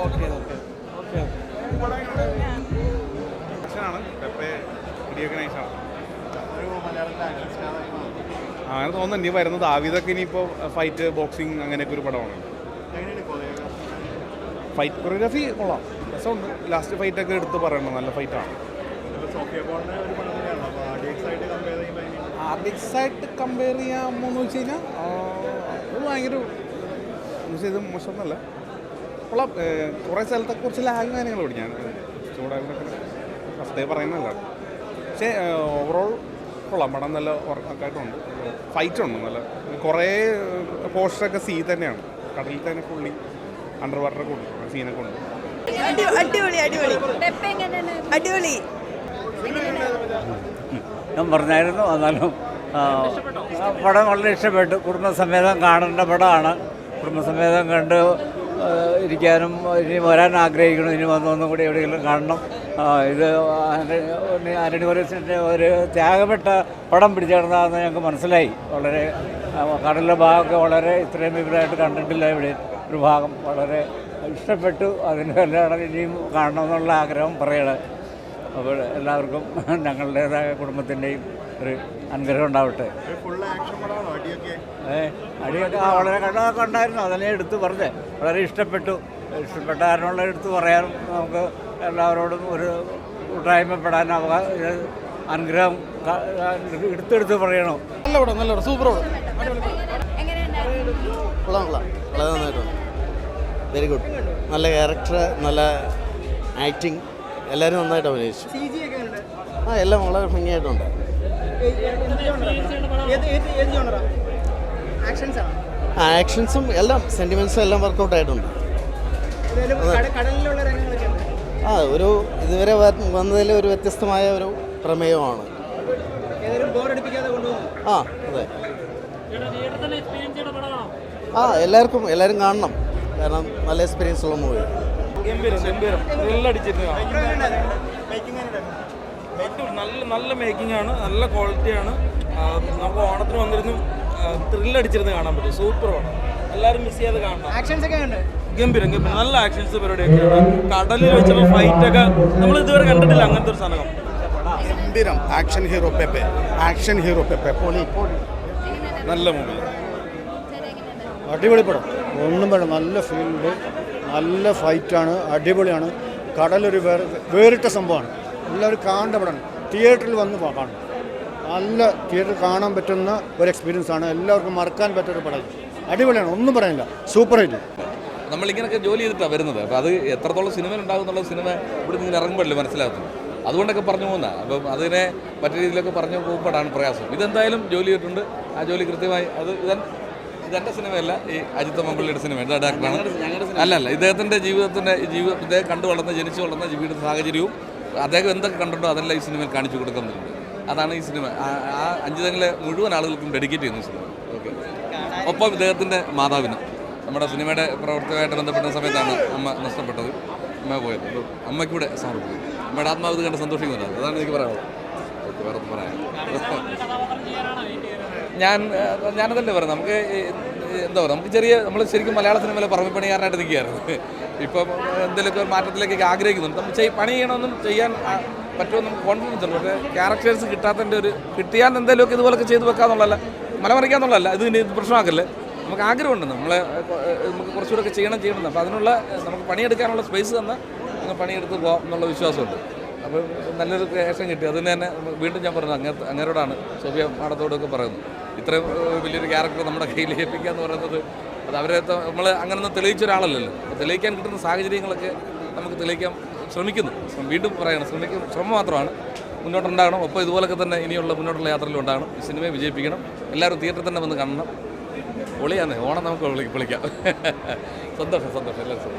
Okay okay okay അങ്ങനെ തോന്നുന്നു ഇനി വരുന്നത് ആവിതൊക്കെ ഇനിയിപ്പോൾ ഫൈറ്റ് ബോക്സിങ് അങ്ങനെയൊക്കെ ഒരു പടമാണ്. ഫൈറ്റ് കൊറിയോഗ്രാഫി കൊള്ളാം, രസമുണ്ട്. ലാസ്റ്റ് ഫൈറ്റൊക്കെ എടുത്ത് പറയണം, നല്ല ഫൈറ്റാണ്. ആർഡിക്സായിട്ട് കമ്പയർ ചെയ്യാമോ എന്ന് വെച്ച് കഴിഞ്ഞാൽ അത് ഭയങ്കര ഇത് മോശമൊന്നുമല്ല, കൊള്ളാം. കുറേ സ്ഥലത്തൊക്കെ കുറച്ച് ലാഗ് കാര്യങ്ങളുണ്ട്. ഞാൻ ചൂടാകൊക്കെ ഫസ്റ്റ് പറയുന്നതല്ല, പക്ഷേ ഓവറോൾ കൊള്ളാം. പടം നല്ല ഉറക്കായിട്ടുണ്ട്, ഫൈറ്റുണ്ട് നല്ല. കുറേ പോസ്റ്ററൊക്കെ സീ തന്നെയാണ്, കടലിൽ തന്നെ ഫുള്ളി അണ്ടർ വാട്ടറൊക്കെ ഉണ്ട്, സീനൊക്കെ ഉണ്ട്. അടിപൊളി അടിപൊളി അടിപൊളി. ഞാൻ പറഞ്ഞായിരുന്നു, എന്നാലും പടം വളരെ ഇഷ്ടപ്പെട്ടു. കുടുംബസമേതം കാണേണ്ട പടമാണ്. കുടുംബസമേതം കണ്ട് ഇരിക്കാനും ഇനി വരാൻ ആഗ്രഹിക്കണം, ഇനി വന്നൊന്നും കൂടി എവിടെയെങ്കിലും കാണണം. ഇത് ആന്റണി വർഗീസിൻ്റെ ഒരു ത്യാഗപ്പെട്ട പടം പിടിച്ചേർന്നതാണെന്ന് ഞങ്ങൾക്ക് മനസ്സിലായി. വളരെ കടലിലെ ഭാഗമൊക്കെ വളരെ ഇത്രയും വിപുലമായിട്ട് കണ്ടിട്ടില്ല ഇവിടെ. ഒരു ഭാഗം വളരെ ഇഷ്ടപ്പെട്ടു. അതിന് എല്ലാം ഇനിയും കാണണമെന്നുള്ള ആഗ്രഹം പറയണം. അപ്പോൾ എല്ലാവർക്കും ഞങ്ങളുടേതായ കുടുംബത്തിൻ്റെയും ഒരു അനുഗ്രഹം ഉണ്ടാവട്ടെ. അടിയൊക്കെ വളരെ കണ്ടതൊക്കെ ഉണ്ടായിരുന്നു, അതിനെ എടുത്ത് പറഞ്ഞേ വളരെ ഇഷ്ടപ്പെട്ടു. ഇഷ്ടപ്പെട്ട കാരണമുള്ള എടുത്ത് പറയാനും നമുക്ക് എല്ലാവരോടും ഒരു കൂട്ടായ്മപ്പെടാൻ അനുഗ്രഹം എടുത്തെടുത്ത് പറയണം. നല്ല പടം, നല്ല പടം, സൂപ്പർ പടം. കൊള്ളാം കൊള്ളാം, വളരെ നന്നായിട്ടുണ്ട്. Very good. നല്ല ക്യാരക്ടർ, നല്ല ആക്ടിങ്, എല്ലാവരും നന്നായിട്ട് അഭിനയിച്ചു. എല്ലാം വളരെ ഭംഗിയായിട്ടുണ്ട്. ആക്ഷൻസും എല്ലാം സെൻറ്റിമെൻറ്റ്സും എല്ലാം വർക്കൗട്ട് ആയിട്ടുണ്ട്. ഒരു ഇതുവരെ വന്നതിൽ ഒരു വ്യത്യസ്തമായ ഒരു പ്രമേയമാണ്. അതെ. എല്ലാവരും കാണണം, കാരണം നല്ല എക്സ്പീരിയൻസ് ഉള്ള മൂവി. നല്ല മേക്കിംഗ് ആണ്, നല്ല ക്വാളിറ്റിയാണ്. നമുക്ക് ഓണത്തിന് വന്നിരുന്നു ത്രില്ലടിച്ചിരുന്ന് കാണാൻ പറ്റും. സൂപ്പർ ആണ്, എല്ലാവരും മിസ് ചെയ്യാതെ കാണണം. ഗംഭീരം നല്ല ആക്ഷൻസ് പരിപാടിയൊക്കെയാണ്. കടലിൽ വെച്ചുള്ള ഫൈറ്റൊക്കെ നമ്മൾ ഇതുവരെ കണ്ടിട്ടില്ല, അങ്ങനത്തെ ഒരു സാധനം. ഗംഭീരം. ആക്ഷൻ ഹീറോ പെപ്പെ പൊളി. നല്ല മൂവി, അടിപൊളി പടം. ഒന്നും വേണം, നല്ല ഫീൽഡ്, നല്ല ഫൈറ്റാണ്, അടിപൊളിയാണ്. കടലൊരു വേറിട്ട സംഭവമാണ്. എല്ലാവരും കാണേണ്ട പടമാണ്. തിയേറ്ററിൽ വന്ന് കാണണം. നല്ല തിയേറ്ററിൽ കാണാൻ പറ്റുന്ന ഒരു എക്സ്പീരിയൻസ് ആണ്. എല്ലാവർക്കും മറക്കാൻ പറ്റുന്ന പടം. അടിപൊളിയാണ്, ഒന്നും പറയാനില്ല, സൂപ്പർ ആയിട്ട്. നമ്മളിങ്ങനെയൊക്കെ ജോലി ചെയ്തിട്ടാണ് വരുന്നത്. അപ്പോൾ അത് എത്രത്തോളം സിനിമ ഉണ്ടാകും എന്നുള്ള സിനിമ ഇവിടെ നിന്ന് ഇറങ്ങുമ്പോഴല്ലേ മനസ്സിലാകുന്നത്. അതുകൊണ്ടൊക്കെ പറഞ്ഞു പോകുന്ന, അപ്പം അതിനെ മറ്റു രീതിയിലൊക്കെ പറഞ്ഞു പോകുമ്പോഴാണ് പ്രയാസം. ഇതെന്തായാലും ജോലി ചെയ്തിട്ടുണ്ട്, ആ ജോലി കൃത്യമായി. ഇതെൻ്റെ സിനിമയല്ല, ഈ അജിത് മമ്പള്ളിയുടെ സിനിമ. എൻ്റെ ഡയറക്ടറാണ്. അല്ല, ഇദ്ദേഹത്തിൻ്റെ ഇദ്ദേഹം കണ്ടു വളർന്ന, ജനിച്ചു വളർന്ന ജീവിത സാഹചര്യവും അദ്ദേഹം എന്തൊക്കെ കണ്ടിട്ടോ അതെല്ലാം ഈ സിനിമയിൽ കാണിച്ചു കൊടുക്കുന്നുണ്ട്. അതാണ് ഈ സിനിമ ആ അഞ്ചുതങ്ങളെ മുഴുവൻ ആളുകൾക്കും ഡെഡിക്കേറ്റ് ചെയ്യുന്ന സിനിമ. ഓക്കെ. ഒപ്പം ഇദ്ദേഹത്തിൻ്റെ മാതാവിന് നമ്മുടെ സിനിമയുടെ പ്രവർത്തനമായിട്ട് ബന്ധപ്പെട്ട സമയത്താണ് അമ്മ നഷ്ടപ്പെട്ടത്. അമ്മ പോയത്. അമ്മയ്ക്കൂടെ സമർപ്പിക്കും. അമ്മയുടെ ആത്മാവ് കണ്ട് സന്തോഷിക്കുന്നുണ്ട്. അതാണ് എനിക്ക് പറയാനുള്ളത്. ഓക്കെ, വേറെ പറയാം. ഞാനതല്ലേ പറയാം. നമുക്ക് എന്താ പറയുക, നമുക്ക് നമ്മൾ ശരിക്കും മലയാള സിനിമയിലെ പറമ്പിപ്പണിക്കാരനായിട്ട് നിൽക്കുകയായിരുന്നു. ഇപ്പം എന്തെങ്കിലുമൊക്കെ ഒരു മാറ്റത്തിലേക്ക് ആഗ്രഹിക്കുന്നുണ്ട്. നമ്മൾ പണി ചെയ്യണമെന്നും ചെയ്യാൻ പറ്റുമെന്നും കോൺഫിഡൻസ് ഉണ്ട്. പക്ഷേ ക്യാരക്ടേഴ്സ് കിട്ടിയാൽ എന്തെങ്കിലുമൊക്കെ ഇതുപോലൊക്കെ ചെയ്ത് വെക്കാന്നുള്ളതല്ല, മലമറിക്കാന്നുള്ളതല്ല. ഇത് പ്രശ്നമാക്കല്ലേ. നമുക്ക് ആഗ്രഹമുണ്ട്, നമുക്ക് കുറച്ചുകൂടെ ഒക്കെ ചെയ്യണം. അപ്പോൾ അതിനുള്ള നമുക്ക് പണിയെടുക്കാനുള്ള സ്പേസ് തന്നെ നമുക്ക് പണിയെടുത്ത് പോകാം എന്നുള്ള വിശ്വാസമുണ്ട്. അപ്പോൾ നല്ലൊരു ക്യാഷൻ കിട്ടി. അതിന് തന്നെ വീണ്ടും ഞാൻ പറഞ്ഞു, അങ്ങേരോടാണ്, സോഫിയ മാഡത്തോടൊക്കെ പറയുന്നത്, ഇത്രയും വലിയൊരു ക്യാരക്ടർ നമ്മുടെ കയ്യിൽ ഏൽപ്പിക്കുക എന്ന് പറയുന്നത് അത് അവരെ നമ്മൾ അങ്ങനെയൊന്നും തെളിയിച്ച ഒരാളല്ലല്ലോ. അപ്പോൾ തെളിയിക്കാൻ കിട്ടുന്ന സാഹചര്യങ്ങളൊക്കെ നമുക്ക് തെളിയിക്കാൻ ശ്രമിക്കുന്നു. വീണ്ടും പറയണം, ശ്രമം മാത്രമാണ്, മുന്നോട്ടുണ്ടാകണം. ഒപ്പം ഇതുപോലൊക്കെ തന്നെ ഇനിയുള്ള മുന്നോട്ടുള്ള യാത്രയിലും ഉണ്ടാകണം. ഈ സിനിമയെ വിജയിപ്പിക്കണം. എല്ലാവരും തിയേറ്ററിൽ തന്നെ വന്ന് കാണണം. പൊളിയാന്നേ, ഓണം നമുക്ക് വിളിക്കാം. സന്തോഷം എല്ലാവരും.